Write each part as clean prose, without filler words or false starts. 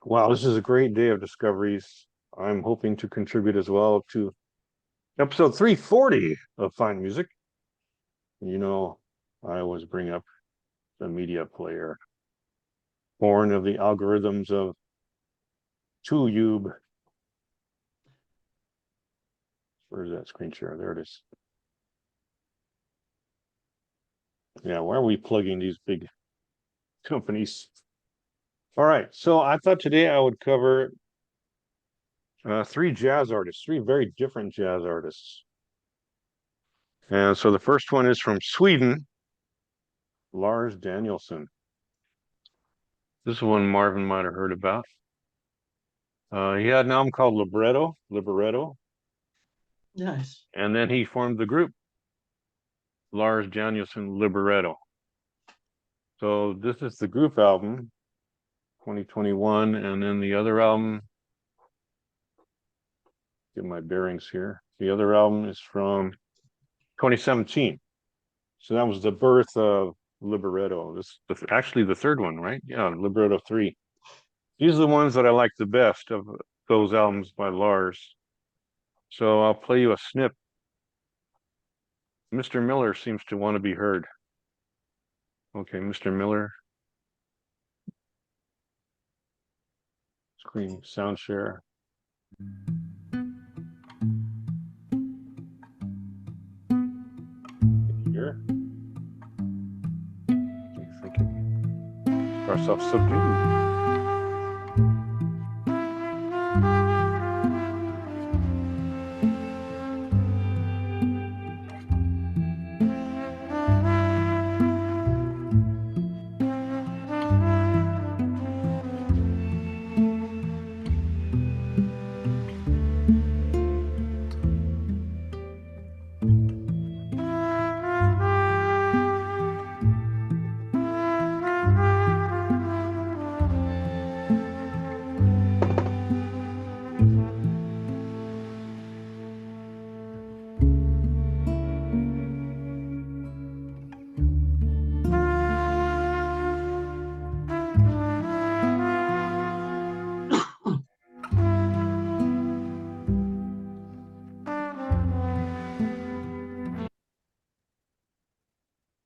Wow, this is a great day of discoveries. I'm hoping to contribute as well to episode 340 of Fine Music. You know, I always bring up the media player, born of the algorithms of YouTube. Where's that screen share? There it is. Yeah, why are we plugging these big companies? All right, so I thought today I would cover three jazz artists, three very different jazz artists. And so the first one is from Sweden, Lars Danielsson. This is one Marvin might have heard about. He had an album called Libretto, Nice. and then he formed the group Lars Danielsson Libretto. So this is the group album, 2021, and then the other album, get my bearings here. The other album is from 2017. So that was the birth of Libretto. This is actually the third one, right? Yeah, Libretto 3. These are the ones that I like the best of those albums by Lars. So I'll play you a snip. Mr. Miller seems to want to be heard. Okay, Mr. Miller. Screen sound share. Here. I think it starts off subdued.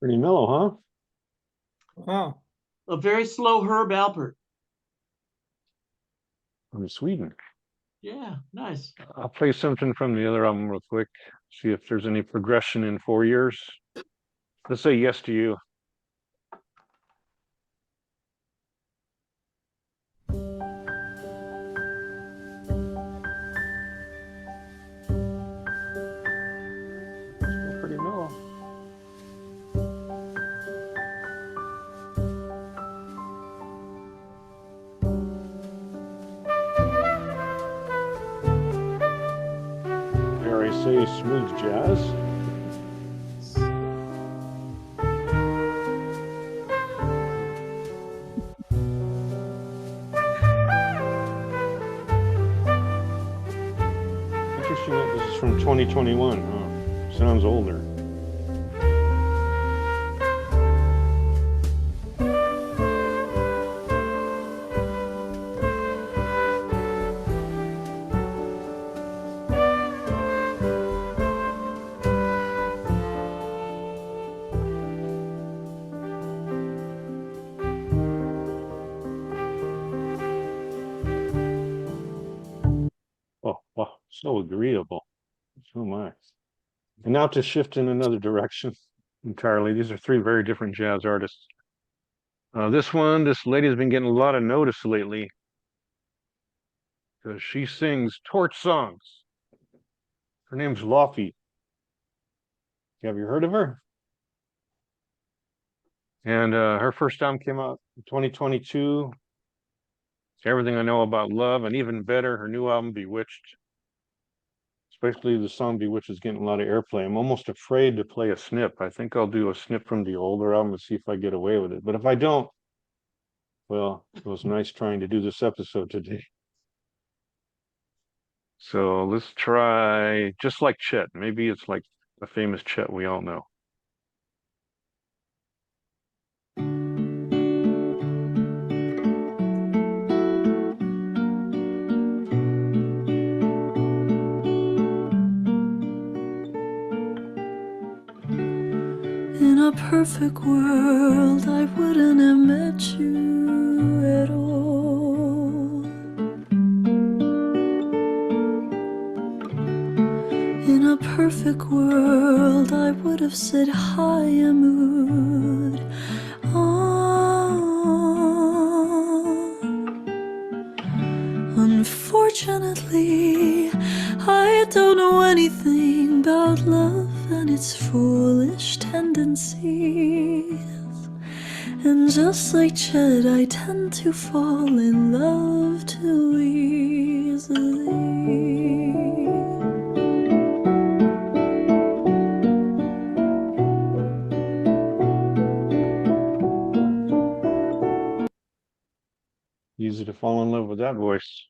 Pretty mellow, huh? Wow. A very slow Herb Alpert. From Sweden. Yeah, nice. I'll play something from the other album real quick. See if there's any progression in 4 years. Let's say Yes to You. Still pretty mellow. Dare I say smooth jazz? Interesting that this is from 2021. Oh, sounds older. Oh, wow, so agreeable. So much. And now to shift in another direction entirely. These are three very different jazz artists. This lady has been getting a lot of notice lately because she sings torch songs. Her name's Laufey. Have you heard of her? And her first album came out in 2022. Everything I Know About Love, and even better, her new album, Bewitched. Especially the song Bewitched is getting a lot of airplay. I'm almost afraid to play a snip. I think I'll do a snip from the older album and see if I get away with it. But if I don't, well, it was nice trying to do this episode today. So let's try Just Like Chet. Maybe it's like a famous Chet we all know. a perfect world, I wouldn't have met you at all. In a perfect world, I would have said hi and moved on. Unfortunately, I don't know anything about love and its foolish tendencies. And just like Chet, I tend to fall in love too easily. Easy to fall in love with that voice.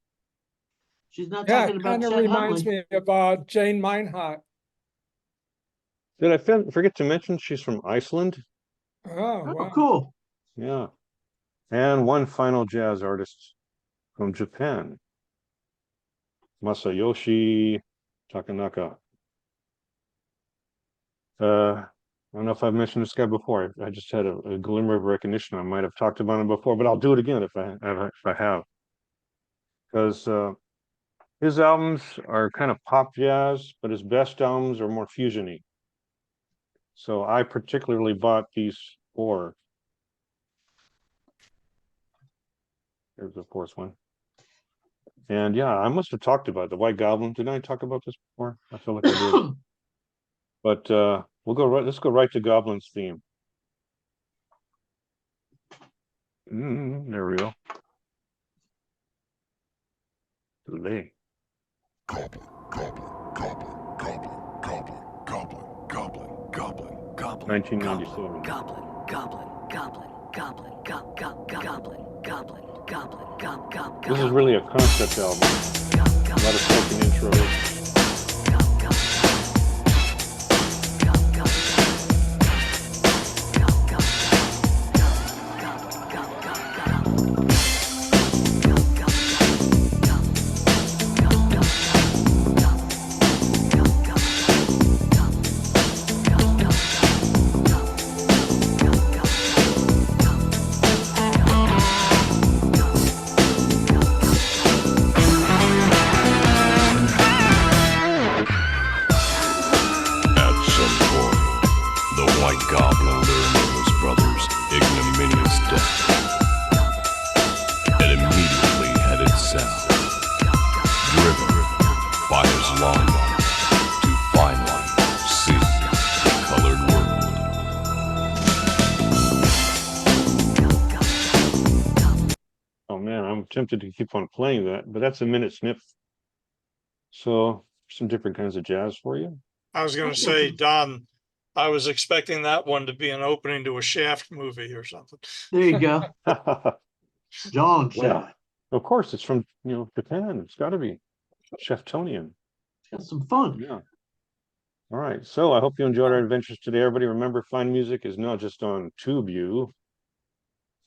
She's not Yeah, talking it about kind of Chet reminds Huntley. me of Jane Meinhardt. Did I forget to mention she's from Iceland? Oh, Oh, wow. cool. Yeah. And one final jazz artist from Japan, Masayoshi Takanaka. I don't know if I've mentioned this guy before. I just had a glimmer of recognition. I might have talked about him before, but I'll do it again if I have. Because his albums are kind of pop jazz, but his best albums are more fusiony. So I particularly bought these four. There's the fourth one. And yeah, I must have talked about the White Goblin. Didn't I talk about this before? I feel like I did. But we'll go right. Let's go right to Goblin's theme. There we go. Delay. Goblin, goblin, goblin, goblin, goblin, goblin, goblin, goblin, goblin. 1997. Goblin, goblin, goblin, goblin, goblin, goblin, goblin, goblin, goblin. This is really a concept album. A lot of spoken intros. Tempted to keep on playing that, but that's a minute snip. So some different kinds of jazz for you. I was going to say, Don, I was expecting that one to be an opening to a Shaft movie or something. There you go. John Shaft. Of course, it's from Japan. It's got to be Shaftonian. It's got some fun. Yeah. All right. So I hope you enjoyed our adventures today, everybody. Remember, Fine Music is not just on TubeU,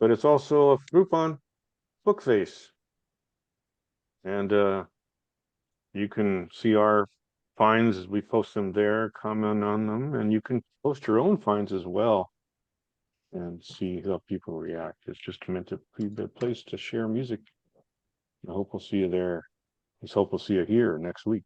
but it's also a group on Bookface. And you can see our finds as we post them there, comment on them, and you can post your own finds as well and see how people react. It's just meant to be a place to share music. I hope we'll see you there. Let's hope we'll see you here next week.